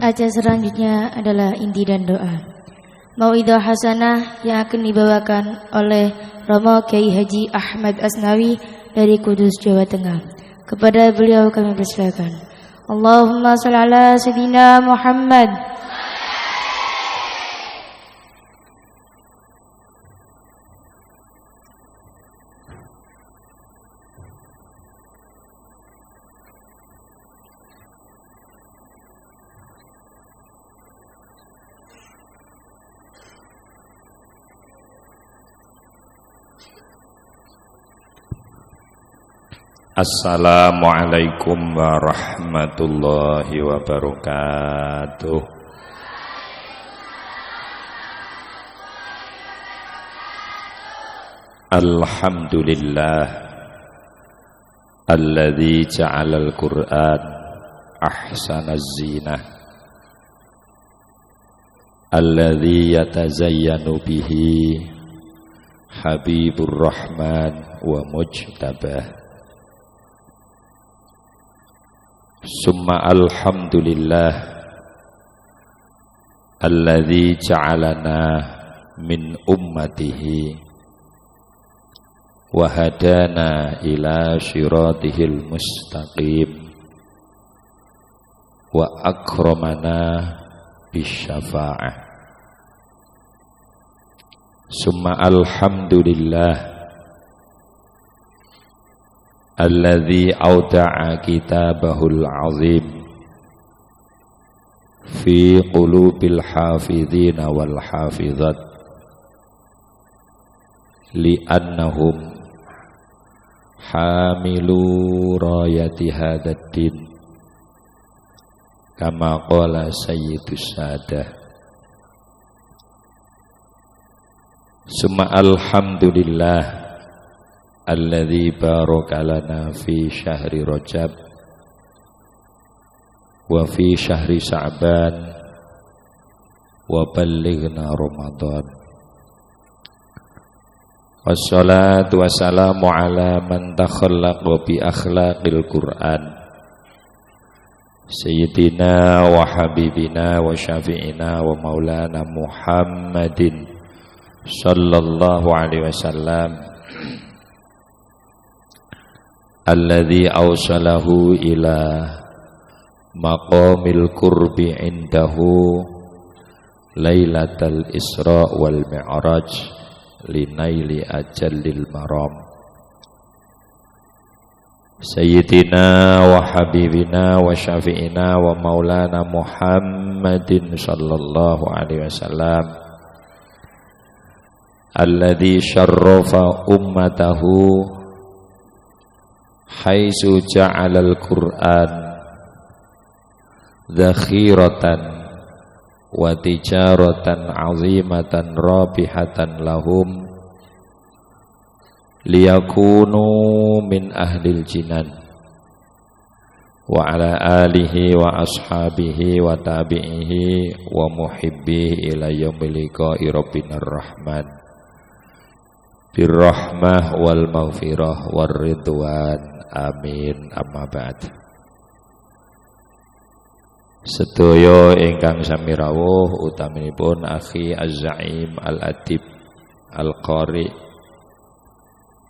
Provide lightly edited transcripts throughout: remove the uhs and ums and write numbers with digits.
Acara selanjutnya adalah inti dan doa. Mauidhah hasanah yang akan dibawakan oleh Romo Kiai Haji Ahmad Asnawi dari Kudus, Jawa Tengah. Kepada beliau kami persilakan. Allahumma shalli ala sayyidina Muhammad. Assalamualaikum warahmatullahi wabarakatuh. Alhamdulillah alladzi ja'ala al-Qur'an ahsanaz zinah alladzi yatazayyanu bihi habibur rahman wa mujtabah. Summa alhamdulillah alladzi ja'alana min ummatihi wa hadana ila shiratihil mustaqim wa akramana bisyafa'ah. Summa alhamdulillah alladzi auda'a kitabahul azim fi qulubil hafidhina wal hafidhat li'annahum hamilu rayati hadzal din kama qala sayyidus sadah. Summa alhamdulillah alladzi baraka lana fi syahri Rajab wa fi syahri Sya'ban wa ballighna Ramadan. Wassalatu wassalamu ala man takhallaqa bi akhlaqil Qur'an sayyidina wa habibina wa syafi'ina wa maulana Muhammadin sallallahu alaihi wasallam alladzi awsalahu ila maqamil qurbi indahu lailatal isra wal mi'raj linaili ajallil maram sayyidina wa habibina wa syafi'ina wa maulana Muhammadin sallallahu alaihi wasallam alladzi syarrafa ummatahu haitsu ja'alal Qur'an dzakhiratan wa tijaratan 'azimatan rabihatan lahum liyakunu min ahlil jinan wa ala alihi wa ashabihi wa tabi'ihi wa muhibbihi ila yaumil liqa'i rabbinar rahman birrahmah wal maghfirah war ridwan. Amin. Amma ba'd. Sedaya ingkang sami rawuh utaminipun akhi Az-Zaim Al-Adib Al-Qari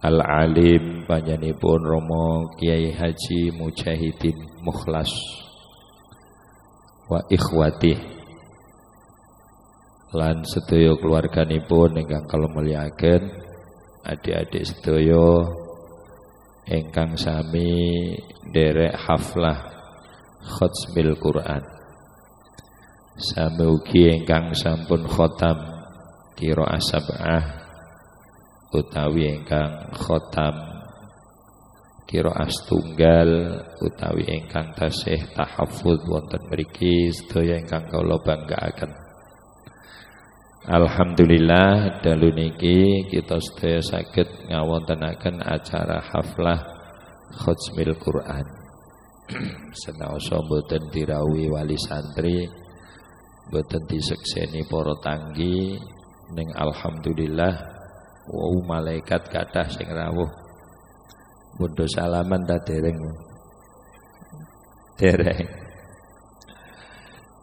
Al-Alim panjenenganipun Romo Kiai Haji Mujahidin Mukhlas wa ikhwati lan sedaya keluarganipun ingkang kula mulyakaken, adik-adik sedaya ingkang sami nderek haflah khatmil Quran, sami ugi ingkang sampun khotam qiraah sab'ah utawi ingkang khotam qiraah setunggal utawi ingkang tasih tahafudz wonten mriki sedaya ingkang kula banggaaken. Alhamdulillah dalu niki kita sedaya saged ngawontenaken acara haflah khatmil Quran. Senaosa mboten dirawuhi wali santri, mboten disekseni para tanggi, ning alhamdulillah wau malaikat kathah sing rawuh. Bondo salaman ta dereng? Dereng.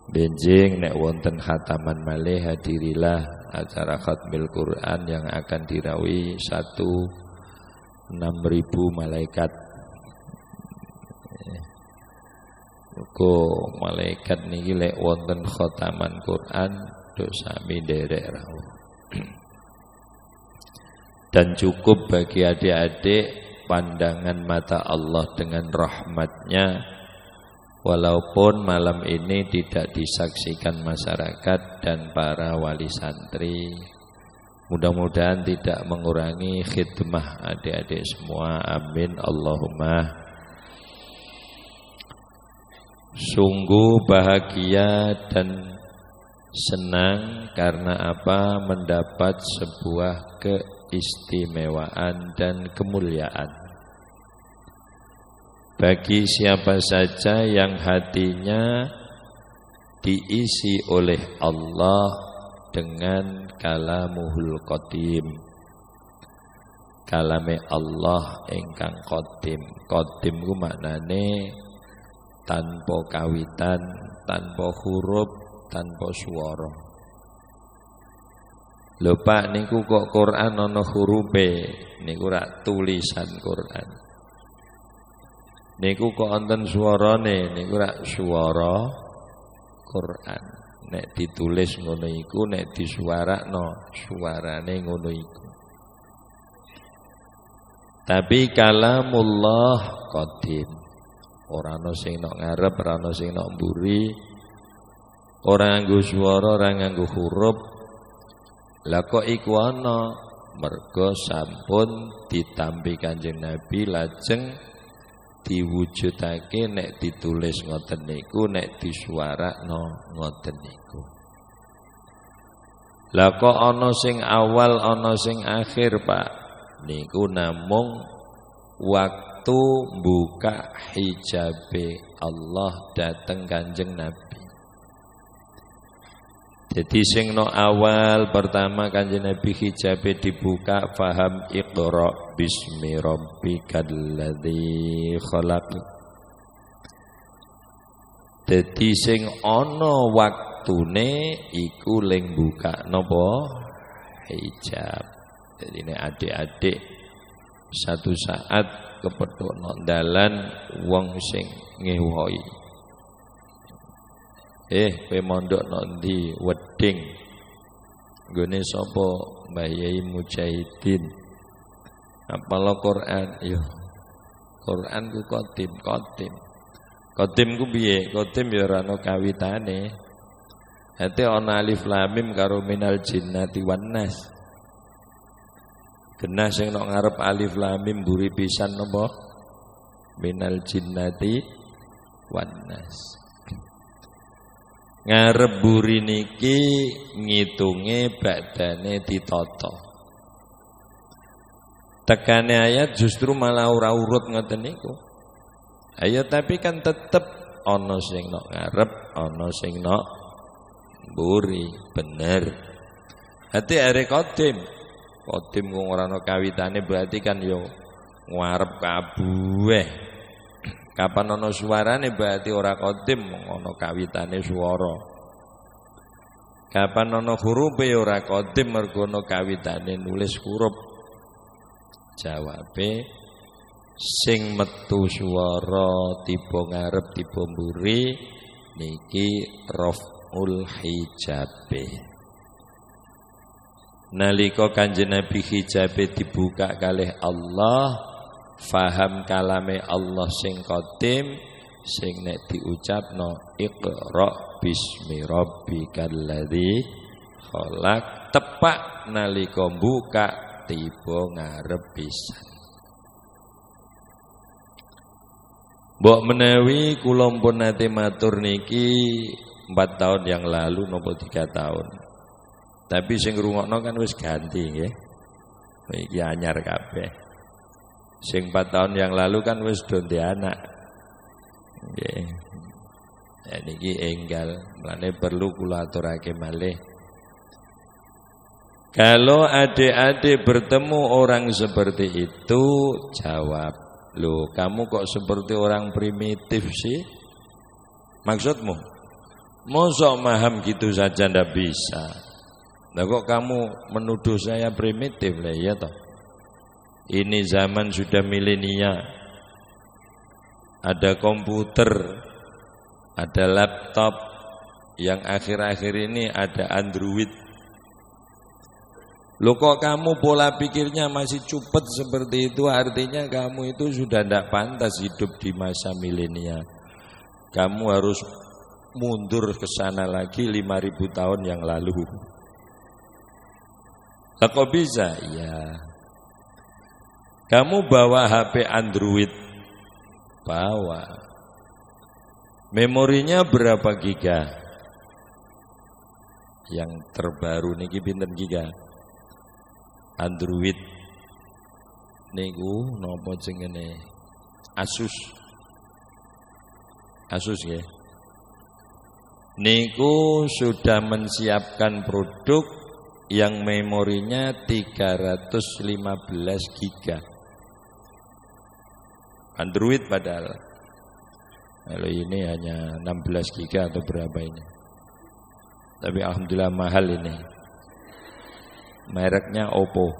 benjing nek wonten khataman malih hadirilah acara khatmil Quran yang akan dirawi 6.000 malaikat. Muga malaikat niki lek wonten khataman Quran dosami nderek rawuh. Dan cukup bagi adik-adik pandangan mata Allah dengan rahmatnya, walaupun malam ini tidak disaksikan masyarakat dan para wali santri. Mudah-mudahan tidak mengurangi khidmah adik-adik semua. Amin Allahumma. Sungguh bahagia dan senang karena apa? Mendapat sebuah keistimewaan dan kemuliaan bagi siapa saja yang hatinya diisi oleh Allah dengan kalamuhul qadim, kalame Allah ingkang qadim. Qadim ku maknane tanpa kawitan, tanpa huruf, tanpa swara. Lho Pak, niku kok Quran ana hurufe, niku rak tulisan Quran. Niku kok wonten swarane, niku rak swara Quran. Nek ditulis ngono iku, nek disuarakno suarane ngono iku. Tapi kalamullah qadim. Ora ana sing nok ngarep, ora ana sing nok mburi. Ora nganggo swara, ora nganggo huruf. Lah kok iku ana? Mergo sampun ditampi Kanjeng Nabi lajeng diwujudake nek ditulis ngoten niku, nek disuarakno ngoten niku. Lah kok ana sing awal, ana sing akhir, Pak? Niku namung waktu buka hijabe Allah dateng Kanjeng Nabi. Jadi sing no awal pertama Kanjeng Nabi hijabe dibuka, faham iqra bismi rabbikal ladzi khalaq. Dadi sing ana waktune iku ling buka napa hijab. Jadi nek adik-adik satu saat kepethuk nok dalan wong sing ngewoi, kowe mondok nok ndi? Weding. Nggone sapa? Mbah Yai Mujahidin. Apal Quran? Yo. Quran ku qadim. Qadim ku piye? Qadim ya ora ana kawitane. Hati ana alif lam mim karo minal jinnati wan nas. Genah sing nok ngarep alif lam mim mburi pisan napa? Minal jinnati wan nas. Ngarep buri niki ngitunge badane ditata. Tekane ayat justru malah ora urut ngoten niku. Ayo tapi kan tetep ana sing nok ngarep, ana sing nok buri, bener. Hati are qadim. Qadim wong ora ana kawitane berarti kan yo ngarep kabeh. Kapan ana suarane berarti ora qadim, ana kawitane swara. Kapan ana hurufe ora qadim, mergo ana kawitane nulis huruf. Jawabe sing metu swara tiba ngarep tiba mburi niki raf'ul hijabe. Nalika Kanjeng Nabi hijabe dibuka kalih Allah, faham kalame Allah sing qadim, sing nek diucapno iqra bismi rabbikal ladzi khalaq, tepak nalika buka tiba ngarep pisan. Mbok menawi kula pun nate matur niki 4 tahun yang lalu napa 3 tahun. Tapi sing ngrungokno kan wis ganti nggih. Iki anyar kabeh. Sing 4 tahun yang lalu kan wis do ndek anak. Nggih. Ya niki enggal, mlane perlu kula aturake malih. Kalau adik-adik bertemu orang seperti itu, jawab, "Loh, kamu kok seperti orang primitif sih?" Maksudmu? Mosok paham gitu saja ndak bisa. Nah kok kamu menuduh saya primitif lah ya toh? Ini zaman sudah milenial. Ada komputer, ada laptop, yang akhir-akhir ini ada Android. Loh kok kamu pola pikirnya masih cupet seperti itu, artinya kamu itu sudah tidak pantas hidup di masa milenial. Kamu harus mundur ke sana lagi 5.000 tahun yang lalu. Lah kok bisa? Ya. Kamu bawa HP Android, bawa. Memorinya berapa giga? Yang terbaru niki pinten giga? Android niku napa jenenge? Asus ya. Niku sudah mensiapkan produk yang memorinya 315 giga. Android padahal. Kalau ini hanya 16 giga atau berapa ini. Tapi alhamdulillah mahal ini. Mereknya Oppo.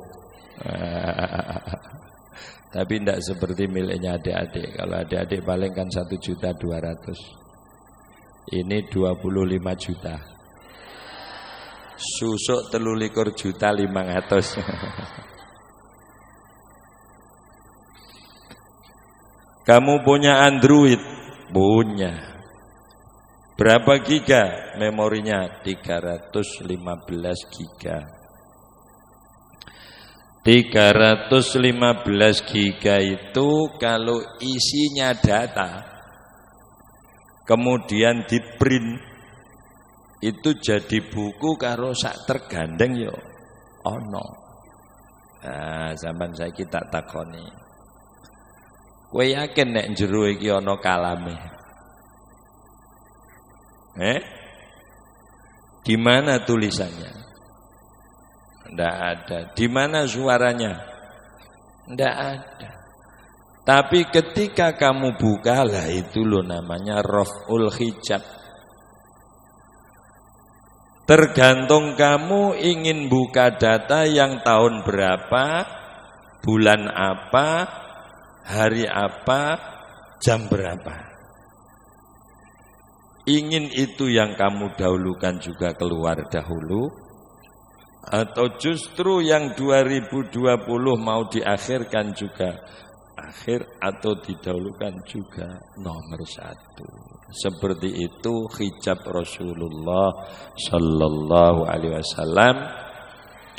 Tapi tidak seperti miliknya adik-adik. Kalau adik-adik paling kan 1.200.000. Ini 25 juta. Susuk 23.500.000. Kamu punya Android? Punya. Berapa giga memorinya? 315 giga. 315 giga itu kalau isinya data kemudian di print itu jadi buku karo sak tergandeng yo ono. Nah, zaman saiki tak takoni. Kowe yakin nek jero iki ana kalame? Di mana tulisannya? Tidak ada. Di mana suaranya? Tidak ada. Tapi ketika kamu buka lah itu loh namanya raf'ul hijab. Tergantung kamu ingin buka data yang tahun berapa, bulan apa, hari apa, jam berapa. Ingin itu yang kamu dahulukan juga keluar dahulu, atau justru yang 2020 mau diakhirkan juga akhir, atau didahulukan juga nomor 1. Seperti itu hijab Rasulullah sallallahu alaihi wasallam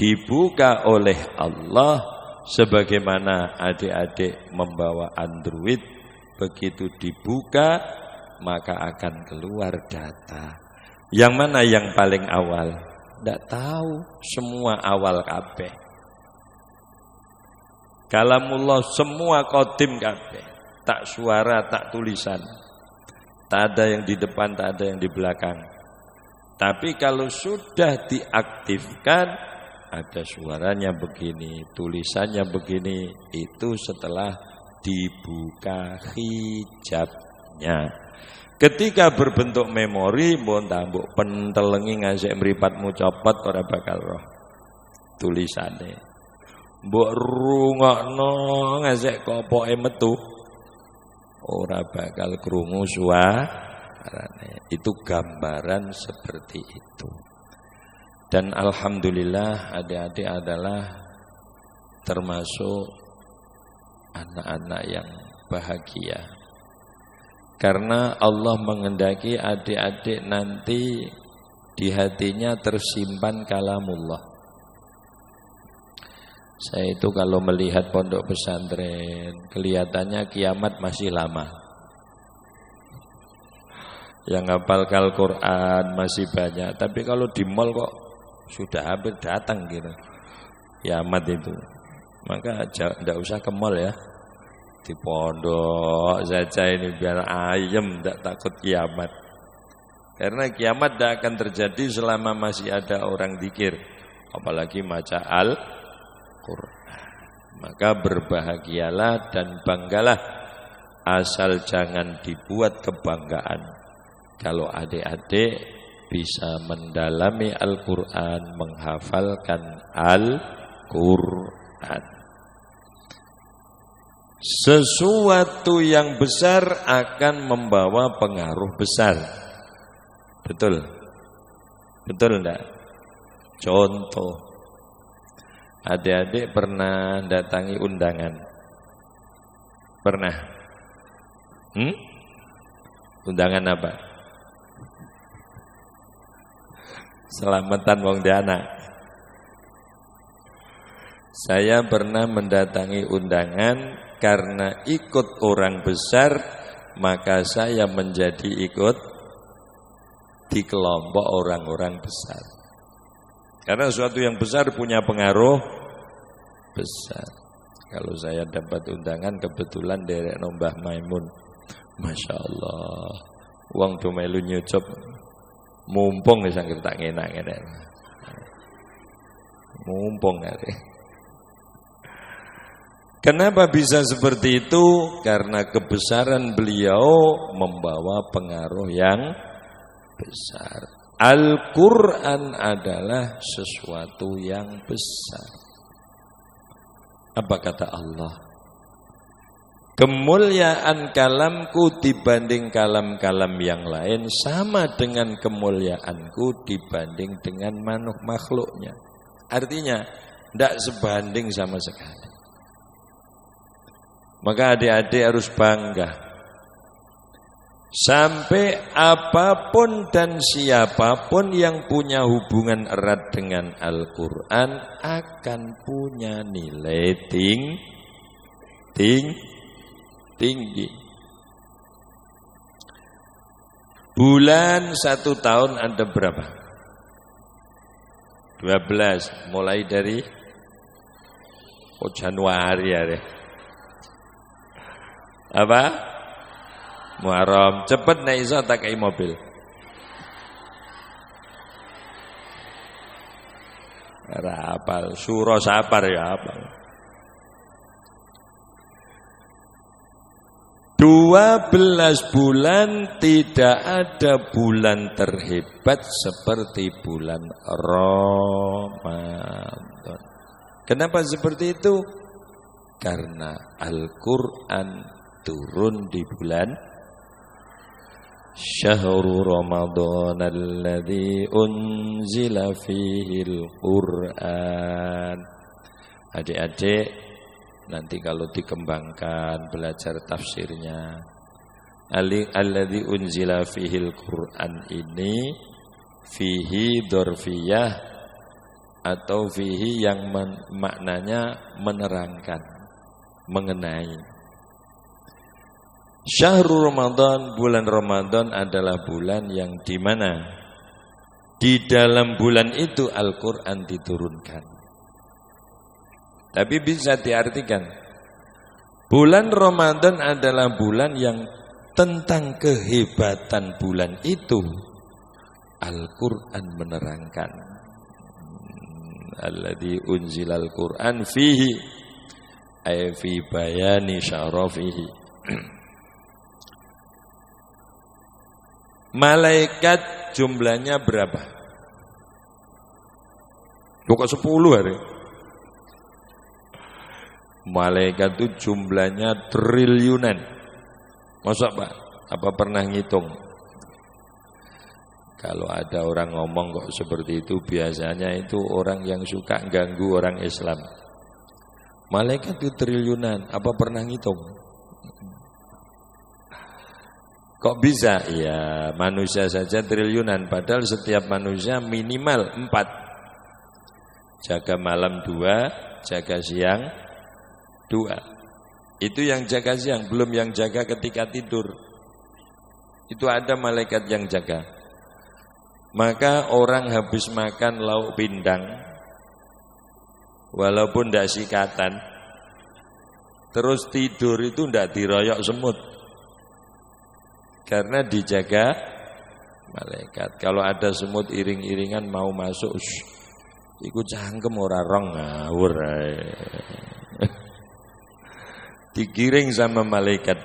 dibuka oleh Allah. Sebagaimana adik-adik membawa Android, begitu dibuka maka akan keluar data. Yang mana yang paling awal? Tidak tahu, semua awal kabeh. Kalamullah semua qadim kabeh. Tak suara, tak tulisan. Tak ada yang di depan, tak ada yang di belakang. Tapi kalau sudah diaktifkan, ada suaranya begini, tulisannya begini, itu setelah dibuka hijabnya. Ketika berbentuk memori, mbok tambuk pentelengi ngasih mripatmu copot ora bakal roh tulisane. Mbok rungokno ngasih kopoke metu ora bakal krungu suarane. Itu gambaran seperti itu. Dan alhamdulillah adik-adik adalah termasuk anak-anak yang bahagia. Karena Allah menghendaki adik-adik nanti di hatinya tersimpan kalamullah. Saya itu kalau melihat pondok pesantren, kelihatannya kiamat masih lama. Yang hafal Al-Quran masih banyak, tapi kalau di mall kok sudah hampir datang gitu kiamat itu. Maka tidak usah ke mall ya. Di pondok saja ini biar ayem, tidak takut kiamat. Karena kiamat tidak akan terjadi selama masih ada orang zikir, apalagi maca Al-Quran. Maka berbahagialah dan banggalah, asal jangan dibuat kebanggaan kalau adik-adik bisa mendalami Al-Quran, menghafalkan Al-Quran. Sesuatu yang besar akan membawa pengaruh besar. Betul? Betul enggak? Contoh, adik-adik pernah datangi undangan? Pernah? Undangan apa? Selamatan wong dianak. Saya pernah mendatangi undangan karena ikut orang besar, maka saya menjadi ikut di kelompok orang-orang besar. Karena sesuatu yang besar punya pengaruh besar. Kalau saya dapat undangan kebetulan derek Mbah Maimun, Masya Allah, uang do melu nyucup, mumpung wis anggere tak ngenak-ngenak. Mumpung hari. Kenapa bisa seperti itu? Karena kebesaran beliau membawa pengaruh yang besar. Al-Quran adalah sesuatu yang besar. Apa kata Allah? Kemuliaan kalamku dibanding kalam-kalam yang lain sama dengan kemuliaanku dibanding dengan makhluknya. Artinya tidak sebanding sama sekali. Maka adik-adik harus bangga. Sampai apapun dan siapapun yang punya hubungan erat dengan Al-Quran akan punya nilai tinggi. Bulan 1 tahun ada berapa? 12. Mulai dari Januari ya deh. Apa? Muharram. Cepet nek iso tak kei mobil. Ora apal, suro sapar ya apal. 12 bulan tidak ada bulan terhebat seperti bulan Ramadan. Kenapa seperti itu? Karena Al-Quran turun di bulan Syahrul Ramadan alladzi unzila fihil Qur'an. Adik-adik nanti kalau dikembangkan belajar tafsirnya, alladzi unzila fihil Qur'an ini fihi dzarfiyah atau fihi yang maknanya menerangkan, mengenai. Syahrul Ramadan, bulan Ramadan adalah bulan yang di mana di dalam bulan itu Al-Quran diturunkan. Tapi bisa diartikan bulan Ramadan adalah bulan yang tentang kehebatan bulan itu Al-Quran menerangkan. Alladzi unzilal Quran fihi ay fi bayani syarafihi. Malaikat jumlahnya berapa? Kok 10 hari? Malaikat itu jumlahnya triliunan. Masa Pak? Apa pernah ngitung? Kalau ada orang ngomong kok seperti itu, biasanya itu orang yang suka ganggu orang Islam. Malaikat itu triliunan, apa pernah ngitung? Kok bisa? Ya manusia saja triliunan, padahal setiap manusia minimal 4. Jaga malam 2, jaga siang 2. Itu yang jaga siang, belum yang jaga ketika tidur. Itu ada malaikat yang jaga. Maka orang habis makan lauk pindang, walaupun tidak sikatan, terus tidur itu tidak diroyok semut. Karena dijaga malaikat. Kalau ada semut iring-iringan mau masuk, iku cangkem ora rong ngawur. Digiring sama malaikat.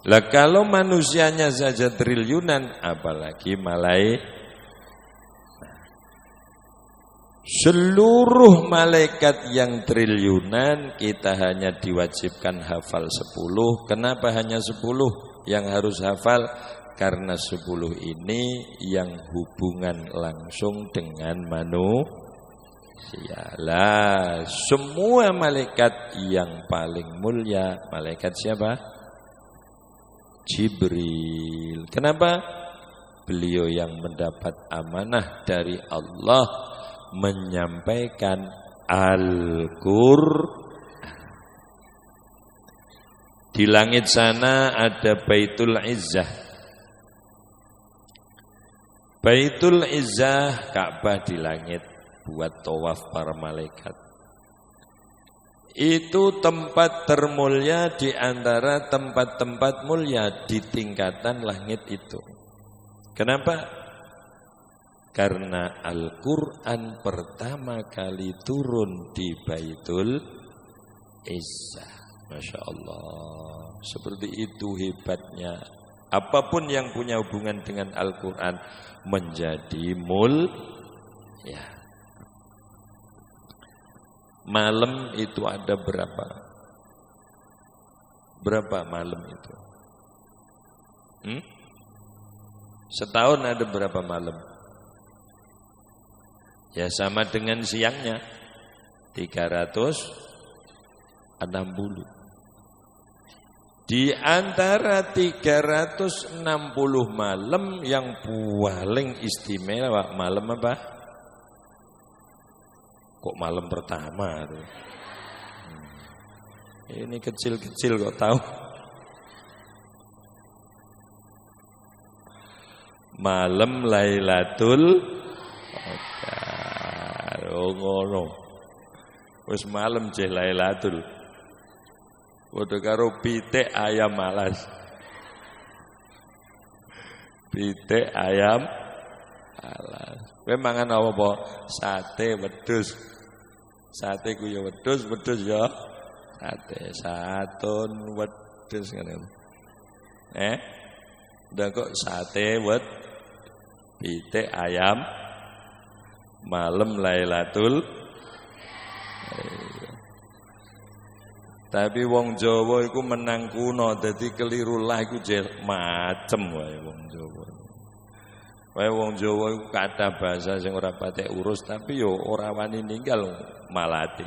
Lah kalau manusianya saja triliunan, apalagi malaikat. Seluruh malaikat yang triliunan kita hanya diwajibkan hafal 10. Kenapa hanya 10 yang harus hafal? Karena 10 ini yang hubungan langsung dengan manusia. Lah, semua malaikat yang paling mulia, malaikat siapa? Jibril. Kenapa? Beliau yang mendapat amanah dari Allah menyampaikan Al-Qur'an. Di langit sana ada Baitul Izzah. Baitul Izzah, Ka'bah di langit buat tawaf para malaikat. Itu tempat termulia di antara tempat-tempat mulia di tingkatan langit itu. Kenapa? Karena Al-Qur'an pertama kali turun di Baitul Izzah. Masya Allah. Seperti itu hebatnya. Apapun yang punya hubungan dengan Al-Qur'an menjadi mulia. Malam itu ada berapa? Berapa malam itu? Setahun ada berapa malam? Ya sama dengan siangnya 360. Di antara 360 malam yang paling istimewa malam apa? Kok malam pertama tuh? Ini kecil-kecil kok tahu. Malam Lailatul Qadar. Oh ngono. Wis malam je Lailatul. Padha karo pitik ayam malas. Pitik ayam alas. Kowe mangan apa? Sate wedhus. Sate ku ya wedhus ya sate. Satun wedhus ngene. Ndak kok sate pitik ayam malam Lailatul. Tapi wong Jawa iku menang kuno, dadi keliru lah iku macem wae wong Jawa. Wae wong Jawa iku kathah bahasa sing ora patek urus tapi yo ora wani ninggal malati.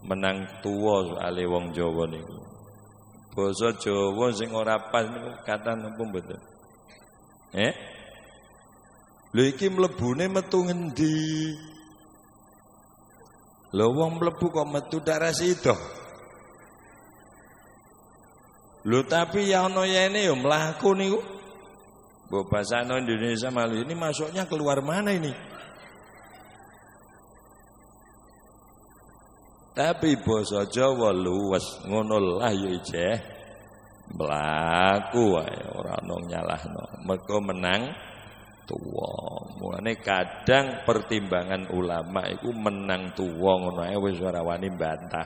Menang tuwa soalé wong Jawa niku. Basa Jawa sing ora pas niku kathah napa mboten? Lho iki mlebune metu ngendi? Lho wong mlebu kok metu darah sido. Lho tapi ya ana yene yo mlaku niku. Mbok basano Indonesia malu ini masuknya keluar mana ini? Tapi basa Jawa luwes ngono lah ya ijeh. Mlaku wae ora ono nyalahno. Mergo menang tuwa. Mulane kadang pertimbangan ulama iku menang tuwa ngono ae wis ora wani bantah.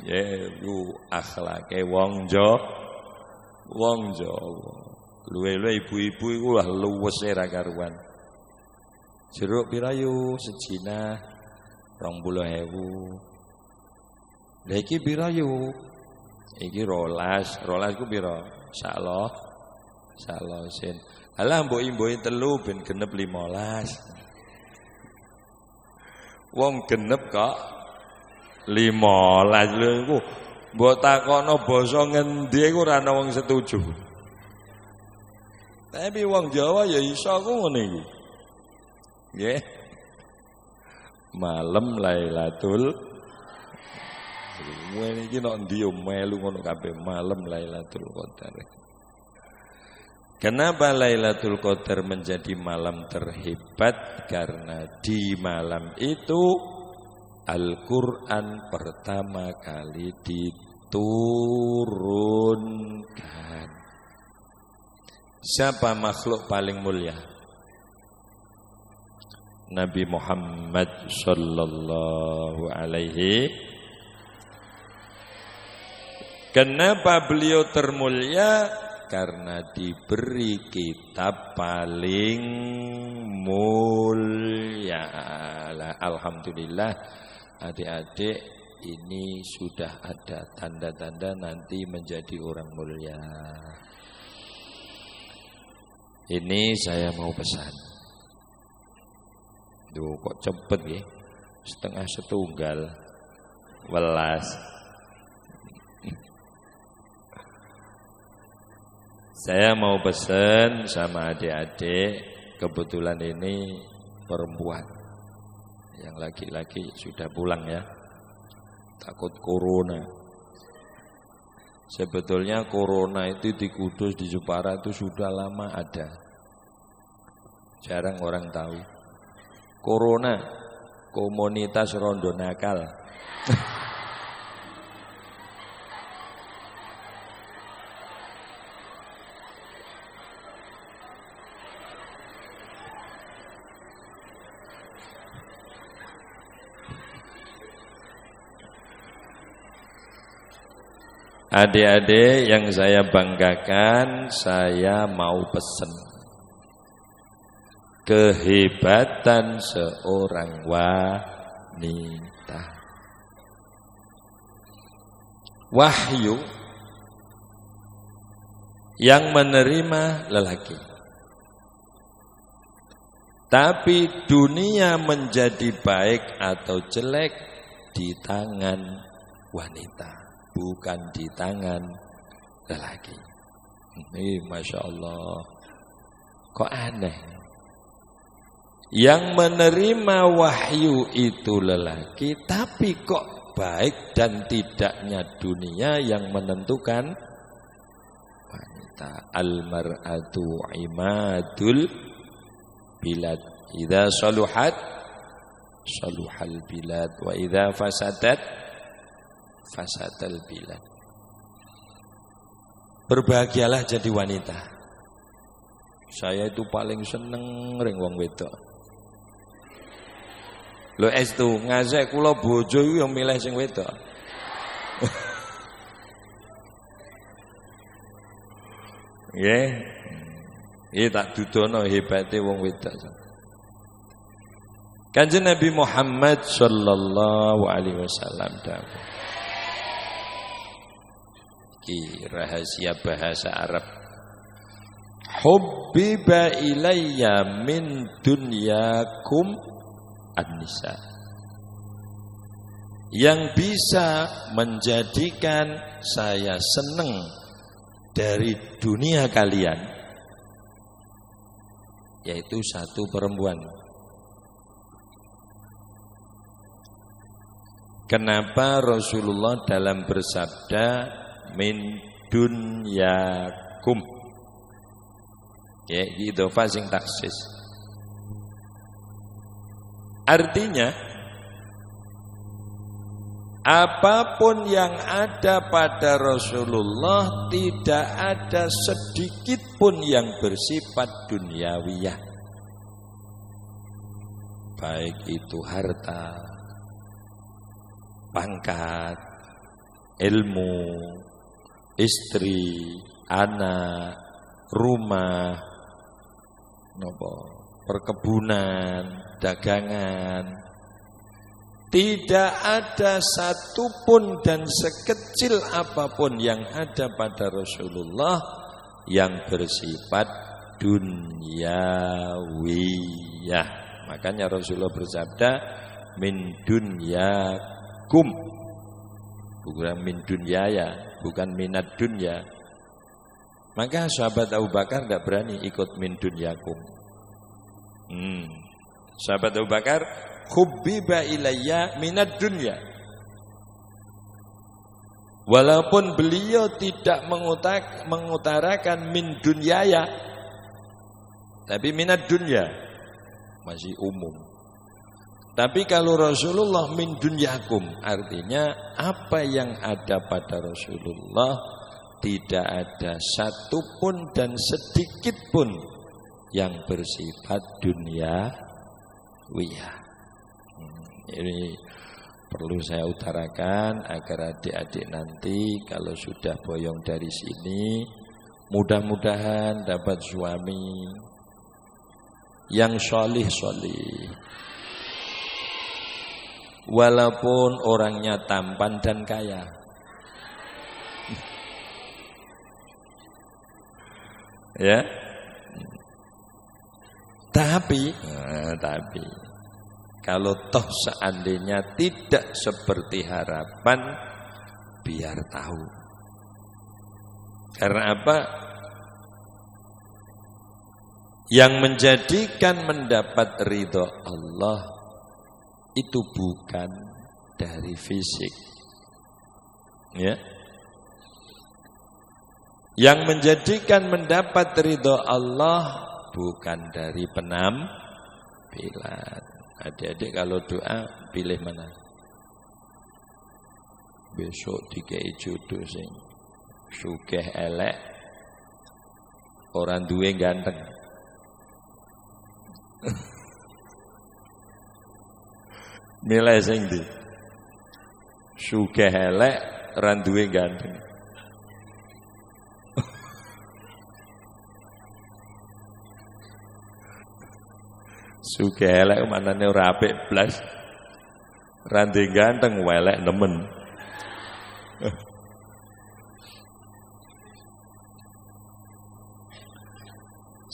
Ya lu akhlake wong Jawa. Luwe-luwe ibu-ibu iku lah luwese ra karuan. Jeruk pira yo sejina 20.000. Lah iki pira yo? Iki 12 ku pira? Saklo sen. Alah mbok-imboke telu ben genep 15. Wong genep kok 15 lho iku. Mbok takono basa ngendi iku ora ana wong setuju. Tapi wong Jawa ya iso ku ngene iki. Nggih. Malam Lailatul Qadar. Iki nek ndi yo melu ngono kabeh malam Lailatul Qadar. Kenapa Lailatul Qadar menjadi malam terhebat? Karena di malam itu Al-Qur'an pertama kali diturunkan. Siapa makhluk paling mulia? Nabi Muhammad sallallahu alaihi. Kenapa beliau termulia? karena diberi kitab paling mulia. Alhamdulillah adik-adik ini sudah ada tanda-tanda nanti menjadi orang mulia. Ini saya mau pesan. Duh, kok cepet ya? Setengah setunggal welas. Saya mau pesan sama adik-adik, kebetulan ini perempuan. Yang laki-laki sudah pulang ya. Takut corona. Sebetulnya corona itu di Kudus, di Jepara itu sudah lama ada. Jarang orang tahu. Corona, komunitas rondo nakal. Adik-adik yang saya banggakan, saya mau pesen kehebatan seorang wanita. Wahyu yang menerima lelaki. Tapi dunia menjadi baik atau jelek di tangan wanita, bukan di tangan lelaki. Ini Masya Allah, kok aneh. Yang menerima wahyu itu lelaki, tapi kok baik dan tidaknya dunia yang menentukan wanita. Al-mar'atu imadul bilad. Idza saluhat saluhal bilad wa idza fasadat fasadal bilad. Berbahagialah jadi wanita. Saya itu paling seneng ring wong wedok. Lho estu ngajak kula bojo iku yo milih sing wedok. Nggih. Iki tak dudono hebate wong wedok. Kanjeng Nabi Muhammad sallallahu alaihi wasallam dawuh. Rahasia bahasa Arab. Hubbiba ilayya min dunyakum an-nisa. Yang bisa menjadikan saya senang dari dunia kalian, yaitu satu perempuan. Kenapa Rasulullah dalam bersabda min dunyakum, ya gitu fasing taksis, artinya apapun yang ada pada Rasulullah tidak ada sedikit pun yang bersifat duniawiyah, baik itu harta, pangkat, ilmu, istri, anak, rumah, perkebunan, dagangan. Tidak ada satupun dan sekecil apapun yang ada pada Rasulullah yang bersifat duniawiyah. Makanya Rasulullah bersabda min dunyakum, bukan min dunyaya, bukan minat dunya. Maka sahabat Abu Bakar tidak berani ikut min dunyakum. Sahabat Abu Bakar, hubbiba ilayya minat dunya. Walaupun beliau tidak mengutarakan min dunyaya, tapi minat dunya masih umum. Tapi kalau Rasulullah min dunyakum, artinya apa yang ada pada Rasulullah tidak ada satupun dan sedikit pun yang bersifat duniawiyah. Ini perlu saya utarakan agar adik-adik nanti kalau sudah boyong dari sini Mudah-mudahan dapat suami yang solih-solih. Walaupun orangnya tampan dan kaya. Ya. Tapi kalau toh seandainya tidak seperti harapan, biar tahu. Karena apa? Yang menjadikan mendapat ridho Allah itu bukan dari fisik. Ya. Yang menjadikan mendapat ridho Allah bukan dari penampilan. Adik-adik kalau doa pilih mana? Besok dikei jodoh sing sugih elek, orang duwe ganteng. Milih sing ndi? Sugih elek, orang duwe ganteng. Sugih elek manane ora apik blas. Randi ganteng welek nemen.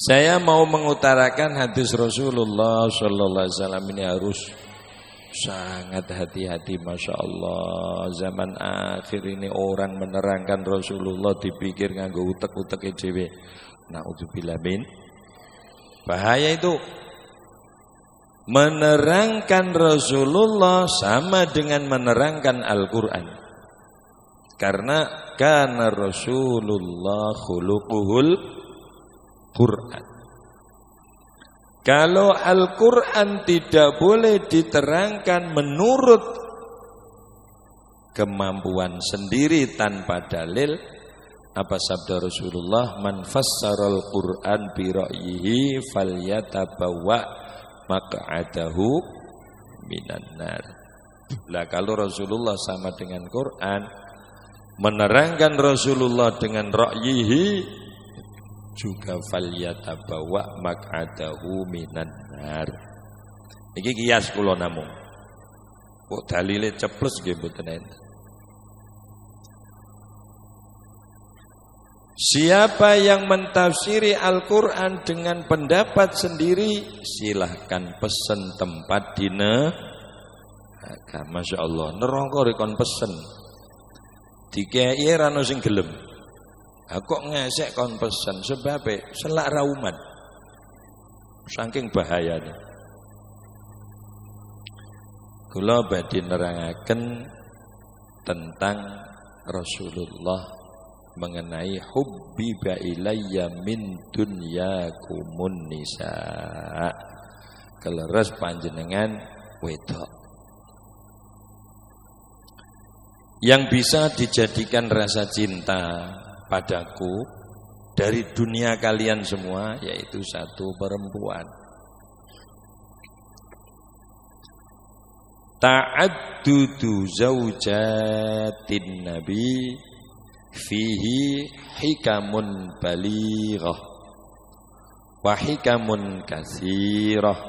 Saya mau mengutarakan hadis Rasulullah sallallahu alaihi wasallam ini harus sangat hati-hati, Masya Allah. Zaman akhir ini orang menerangkan Rasulullah dipikir nganggo utek-utek dhewe. Naudzubillah min. Bahaya itu. Menerangkan Rasulullah sama dengan menerangkan Al-Quran. Karena kana Rasulullah khuluquhul Quran. Kalau Al-Quran tidak boleh diterangkan menurut kemampuan sendiri tanpa dalil, apa sabda Rasulullah? Man fassaral Quran bi ra'yihi falyatabawwa maq'adahu minan nar. Lah kalau Rasulullah sama dengan Quran, menerangkan Rasulullah dengan ra'yihi juga falyatabawa maq'adahu minan nar. Iki kias kula namung. Kok dalile ceples nggih mboten enten. Siapa yang mentafsiri Al-Quran dengan pendapat sendiri, silahkan pesen tempat di neraka. Masya Allah, neraka rekon pesen. Dikei rano sing gelem. Kok ngesek kon pesen sebabnya selak rauman. Saking bahayanya. Kula badhe nerangaken tentang Rasulullah mengenai hubbiba ilayya min dunyakumun nisa. Keleres panjenengan wedok yang bisa dijadikan rasa cinta padaku dari dunia kalian semua, yaitu satu perempuan. Ta'addudu zaujatin nabi fihi hikamun balighah wa hikamun katsirah.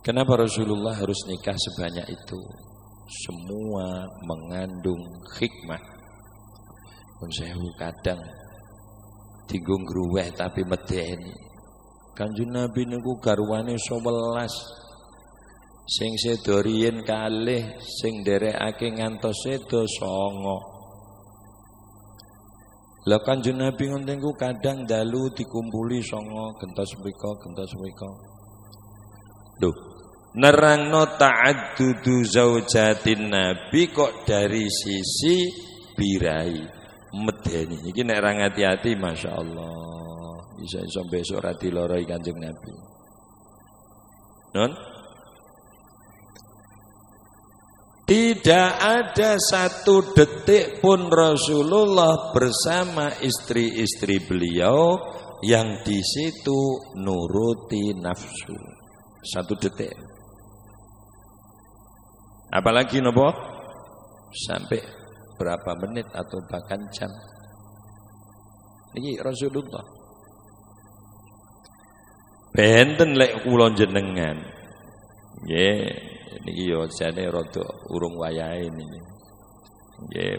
Kenapa Rasulullah harus nikah sebanyak itu? Semua mengandung hikmah. Pun sewu kadang tinggung gruweh tapi medeni. Kanjeng Nabi niku garwane 11. Sing sedo riyen kalih, sing nderekake ngantos sedo 9. Lah Kanjeng Nabi ngoten niku kadang dalu dikumpuli 9 gentos mriko. Lho, nerangno ta'addudu zaujatin Nabi kok dari sisi birai medeni. Iki nek ra hati-hati masyaallah, bisa-bisa besok ra diloroi Kanjeng Nabi. Non? Tidak ada satu detik pun Rasulullah bersama istri-istri beliau yang di situ nuruti nafsu. Satu detik. Apalagi nopo? Sampai berapa menit atau bahkan jam. Niki Rasulullah. Benten lek kula jenengan. Nggih, niki yo jane rada urung wayahe niki. Nggih.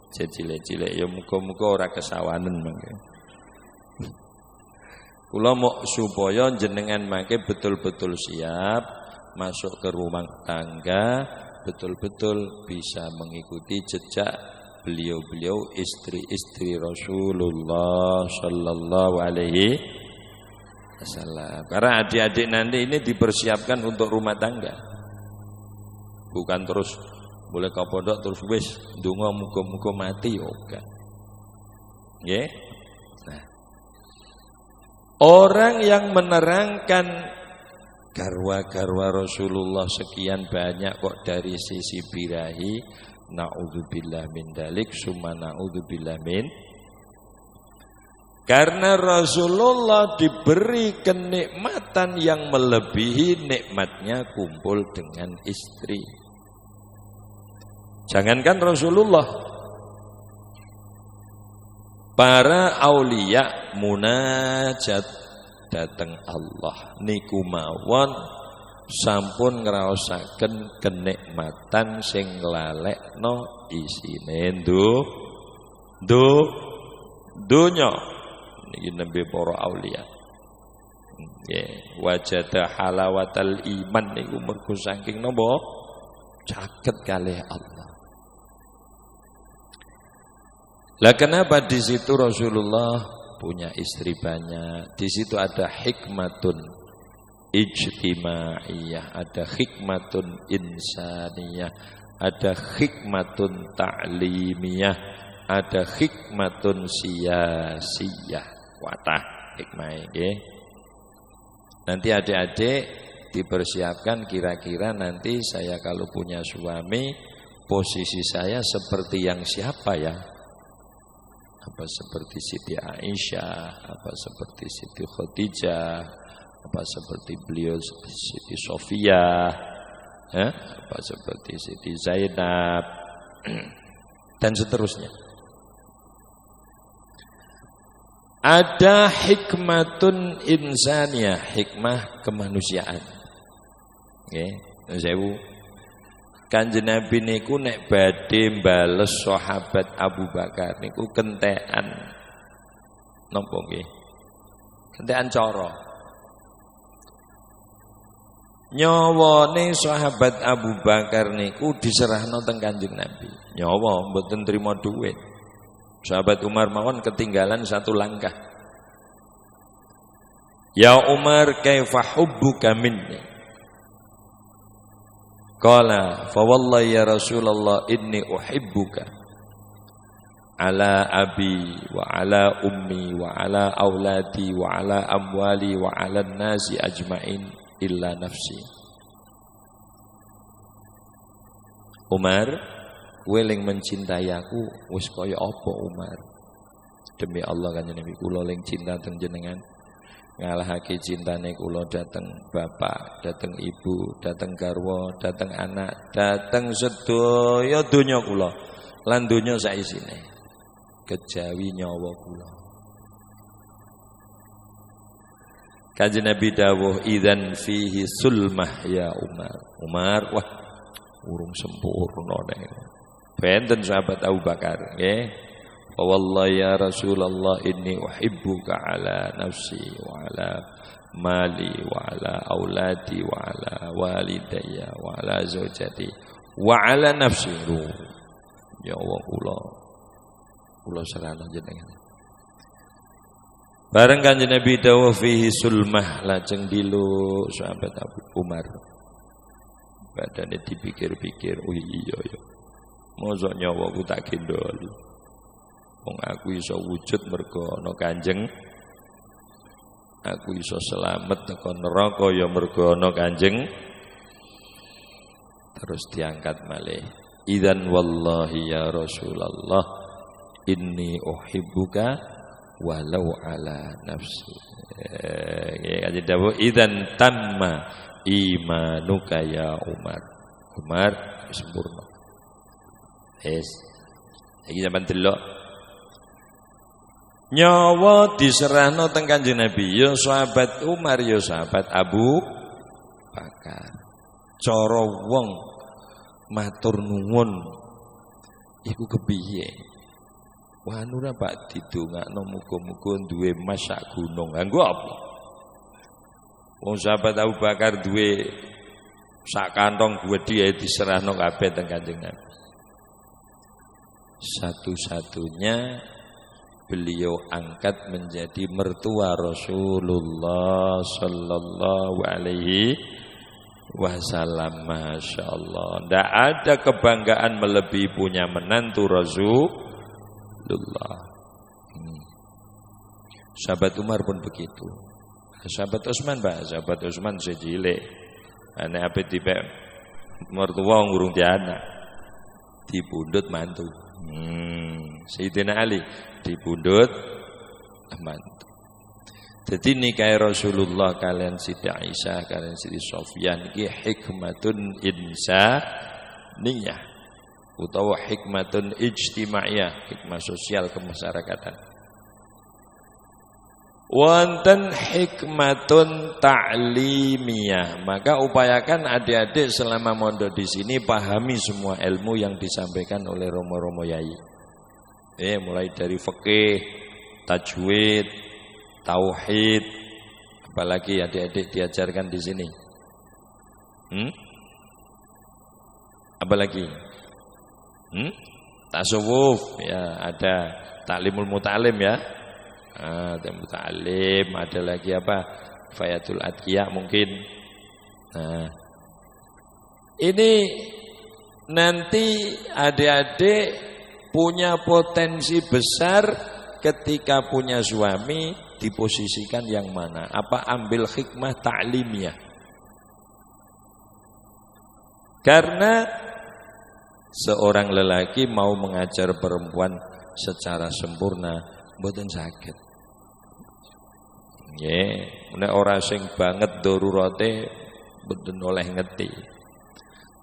Cilik-cilik ya muga-muga ora kesawanen mangke. Kula mau supaya jenengan mangke betul-betul siap masuk ke rumah tangga, betul-betul bisa mengikuti jejak beliau-beliau istri-istri Rasulullah sallallahu alaihi wasallam. Karena adik-adik nanti ini dipersiapkan untuk rumah tangga. Bukan terus boleh kau pondok terus wis ndonga muga-muga mati ora. Nggih. Nah. Orang yang menerangkan garwa-garwa Rasulullah sekian banyak kok dari sisi birahi, naudzubillah min dalik, summa naudzubillah min. Karena Rasulullah diberi kenikmatan yang melebihi nikmatnya kumpul dengan istri. Jangankan Rasulullah, para aulia munajat dateng Allah niku mawon sampun ngraosaken kenikmatan sing lalekno isine donya niki nembe para aulia. Nggih, wajada halawatal iman niku mergo saking napa caket kalih Allah. Lah kenapa di situ Rasulullah punya istri banyak? Di situ ada hikmatun ijtimaiyah, ada hikmatun insaniyah, ada hikmatun ta'limiyah, ada hikmatun siyasiyah. Watah hikmah nggih. Nanti adik-adik dipersiapkan kira-kira nanti saya kalau punya suami posisi saya seperti yang siapa ya? Apa seperti Siti Aisyah, apa seperti Siti Khadijah, apa seperti beliau Siti Sofia, apa seperti Siti Zainab, dan seterusnya. Ada hikmatun insaniyah, hikmah kemanusiaan. Nggih, sewu. Kanjeng Nabi niku nek badhe mbales sahabat Abu Bakar niku kentekan napa nggih? Kentekan cara. Nyawane sahabat Abu Bakar niku diserahno teng Kanjeng Nabi. Nyawa mboten trima dhuwit. Sahabat Umar mawon ketinggalan satu langkah. Ya Umar, kaifa hubbuka minni? Qala fa wallahi ya Rasulullah inni uhibbuka ala abi wa ala ummi wa ala auladi wa ala amwali wa ala nasi ajmain illa nafsi. Umar, kowe ling mencintai aku wis kaya apa Umar? Demi Allah kanjeng Nabi kula ling cinta teng jenengan. Ngalahake cintane kula dateng bapak, dateng ibu, dateng garwa, dateng anak, dateng sedaya donya kula lan donya saisine kejawi nyawa kula. Kanjeng Nabi dawuh idzan fihi sulmah ya Umar. Umar wah urung sempurna nek. Benten sahabat Abu Bakar nggih. Wallahi ya Rasulullah inni uhibbuka ala nafsi wa ala mali wa ala auladi wa ala walidayya wa ala zaujati wa ala nafsi. Ya Allah kula serana jenengan. Bareng Kanjeng Nabi dawuh fihi sulmah lajeng dilu sahabat Abu Umar. Badane dipikir-pikir, oh iya ya. Mosok nyawaku tak gendoli. Wong aku iso wujud mergo ana Kanjeng. Aku iso selamat teko neraka ya mergo ana Kanjeng. Terus diangkat malih. Idzan wallahi ya Rasulullah inni uhibbuka walau ala nafsi. Kanjeng dawuh idzan tamma imanuka ya Umar. Umar sempurna. Iki sampean delok Nyawa diserahno teng Kanjeng Nabi ya sahabat Umar ya sahabat Abu Bakar. Cara wong matur nuwun iku kepiye? Wah ora Pak didongakno muga-muga duwe emas sak gunung. Nganggo apa? Wong sahabat Abu Bakar duwe sak kantong gedhe diserahno kabeh teng Kanjeng Nabi. Satu-satunya beliau angkat menjadi mertua Rasulullah sallallahu alaihi wasallam. Masya Allah, tidak ada kebanggaan melebihi punya menantu Rasulullah. Sahabat Umar pun begitu. Sahabat Utsman Pak, sahabat Utsman sejilek. Ane apa tipe mertua ngurung anak dipundhut mantu. Sayyidina Ali dipundhut mantu. Jadi nikah Rasulullah kalian Siti Aisyah kalian Siti Sofyan iki hikmatun insaniyah utawa hikmatun ijtimaiyah, hikmah sosial kemasyarakatan. Wonten hikmatun ta'limiyah, maka upayakan adik-adik selama mondok di sini pahami semua ilmu yang disampaikan oleh romo-romo yai. Mulai dari fikih, tajwid, tauhid, apalagi adik-adik diajarkan di sini. Apalagi? Tasawuf, ya ada taklimul mutalim ya. Mutalim, ada lagi apa? Fayatul Adqiya mungkin. Nah, ini nanti adik-adik punya potensi besar ketika punya suami diposisikan yang mana? Apa ambil hikmah ta'limiyah? Karena seorang lelaki mau mengajar perempuan secara sempurna mboten saged. Nek ora sing banget darurate mboten oleh ngerti.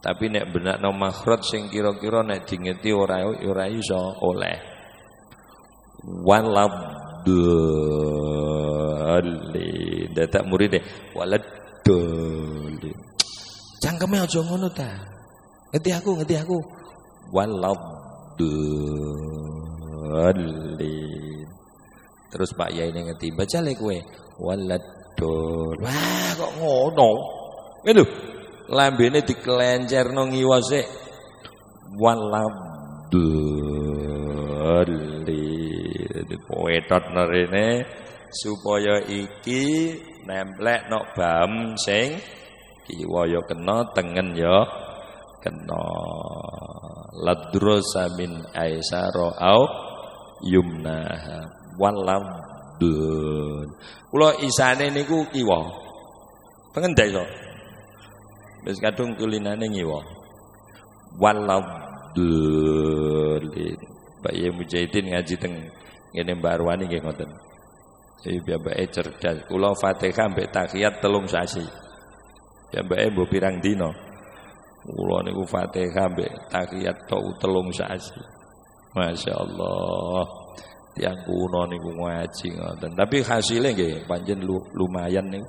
Tapi nek benakno makhraj sing kira-kira nek dingeti ora iso oleh. Waladhdallin. Dadak muride waladhdallin. Cangkeme aja ngono ta. Ngerti aku. Waladhdallin. Terus Pak Yai ini ngerti, baca le kowe waladhdallin. Wah kok ngono. Ngene lho. Lambene dikelencerno ngiwa sik. Waladhdallin. Poetot nerene supaya iki nemplek nok bam sing kiwa ya kena, tengen ya kena. Ladrosa min aisara au yumnaha. Waladhdallin. Kula isane niku kiwa. Pengendai to. Wis kadung kulinane ngiwa. Waladhdallin. Pak Yai Mujahidin ngaji teng ngene Mbak Arwani nggih ngoten. Jadi piyambake cerdas. Kula Fatihah mbek tahiyat 3 sasi. Piyambake mbok pirang dina. Kula niku Fatihah mbek tahiyat tok 3 sasi. Masya Allah. Tiang kuno niku ngaji ngoten. Tapi hasilnya nggih pancen lumayan niku.